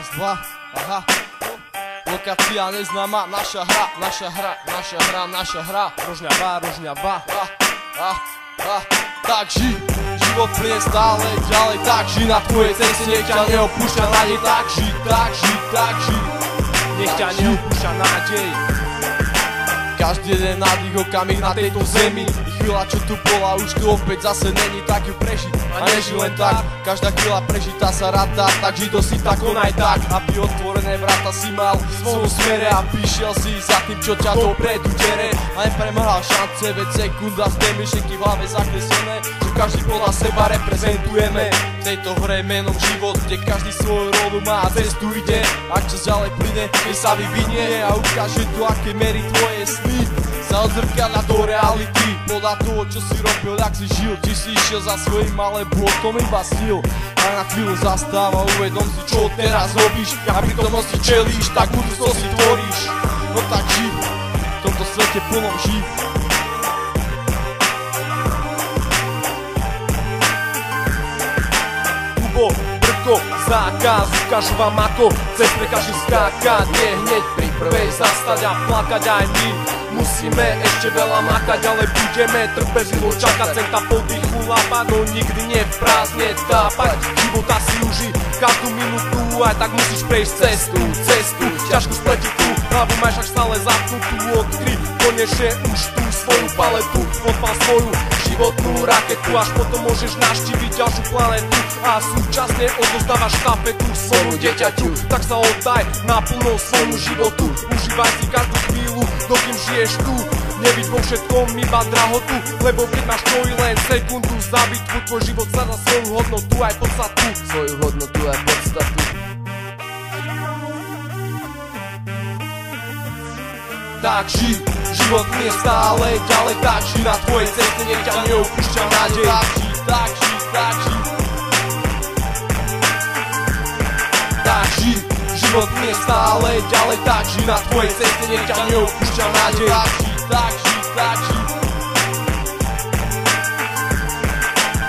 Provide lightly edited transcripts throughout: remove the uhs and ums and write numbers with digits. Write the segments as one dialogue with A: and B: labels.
A: Raz, dva, aha. Lokácia neznáma, naša hra, naša hra, naša hra, naša hra. Rožňava. Tak ži, život plyne stále ďalej. Tak ži, na tvojej ceste nech ťa neopúšťa nádej. Tak ži,
B: nech ťa neopúšťa nádej.
A: Každý jeden nádych okamih na tejto zemi. I chvíľa, čo tu bola, už tu opäť zase není. Tak ju prežiť a neži len tak. Každá chvíľa prežitá sa ráta. Tak ži to si tak konaj tak, aby otvorené vrata si mal v svojom smere. A píšiel si za tým, čo ťa dopredu dere. A nepremrhal šance, veď sekunda z tej myšlenky v hlave zakreslené. Že každý podľa seba reprezentujeme v tejto hre menom život, kde každý svoju rolu má a cestu ide. Ak čas ďalej plyne, nech sa vyvinie a ukáže tu, aké merí tvoje sny sa odzrkadlia do reality. Podľa toho, čo si robil, jak si žil, či si išiel za svojím, alebo o tom iba snil. Tak na chvíľu zastáva, uvedom si, čo teraz robíš. A pri tom si čelíš, tak budúcnosť si tvoríš. No tak ži, v tomto svete plnom ži.
B: Brko, zákaz, ukážu vám ako cez prekaží skákať. Nie hneď pri prvej zastať a plakať aj my. Musíme ešte veľa makať, ale budeme trpezlivo čakať. Sem tá poddychu lápať, no nikdy nie v prázdne tápať. Života si uži každú minútu, aj tak musíš prejsť cestu. Ťažko spletiť tú hlavu, máš však stále zapnutú. Odkry konečne už tú svoju paletu, odpal svoju životnú raketu, až potom môžeš navštíviť ďalšiu planetu a súčasne odozdávaš štafetu svojmu dieťaťu. Tak sa oddaj naplno svojmu životu, užívaj si každú chvíľu, dokým žiješ tu. Nebyť vo všetkom iba drahotu, lebo keď máš čo i len sekundu za bitvu, tvoj život sa na svoju hodnotu aj podstatu.
A: Svoju hodnotu aj podstatu. Tak ži, život nie stále ďalej. Tak ži, na tvojej ceste nech ťa neopúšťa nádej. Tak ži. Tak ži, život nie stále ďalej. Tak ži, na tvojej ceste nech ťa neopúšťa nádej. Tak ži.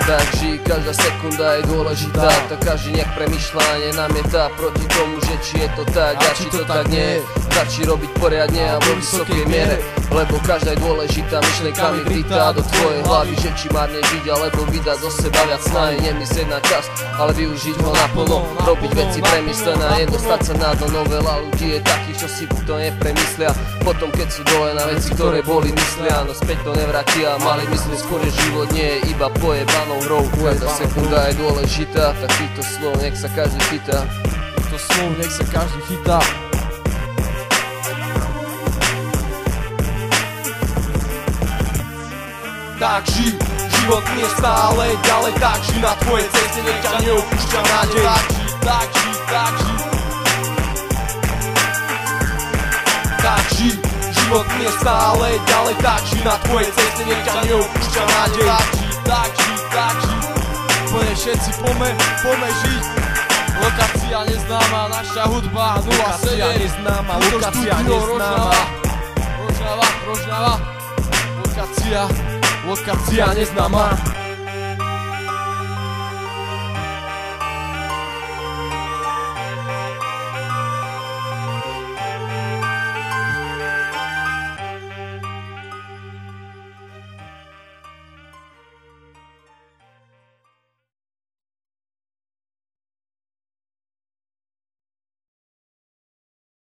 C: Tak ži, každá sekunda je dôležitá. Tak každý nech premýšľa, nenamietá proti tomu, že či je to tak a či to tak nie. Stačí robiť poriadne a vo vysokej miere, lebo každá je dôležitá. Myšlienka mi vritá do tvojej hlavy, že či marne žiť alebo vydať zo seba viac snahy. Nemyslieť na čas, ale využiť ho naplno. Robiť veci premyslené, nedostať sa na dno. Veľa ľudí je takých, čo si to nepremyslia. Potom keď sú dole na veci, ktoré boli myslia, no späť to nevratia. Mali myslím skôr, že život nie je iba pojebanou hrou. Každá sekunda je dôležitá, tak týchto slov nech sa každý chytá.
A: Týchto slov nech sa každý chytá. Tak ži, život nie stále ďalej. Tak ži, na tvojej ceste nech ťa neopúšťa nádej. Tak ži. Tak ži, život nie stále ďalej. Tak ži, na tvojej ceste nech ťa neopúšťa nádej. Tak ži. Úplne všetci poďme žiť. Lokácia neznáma, naša hudba 07.
B: Lokácia neznáma.
A: Rožňava. Lokácia neznáma.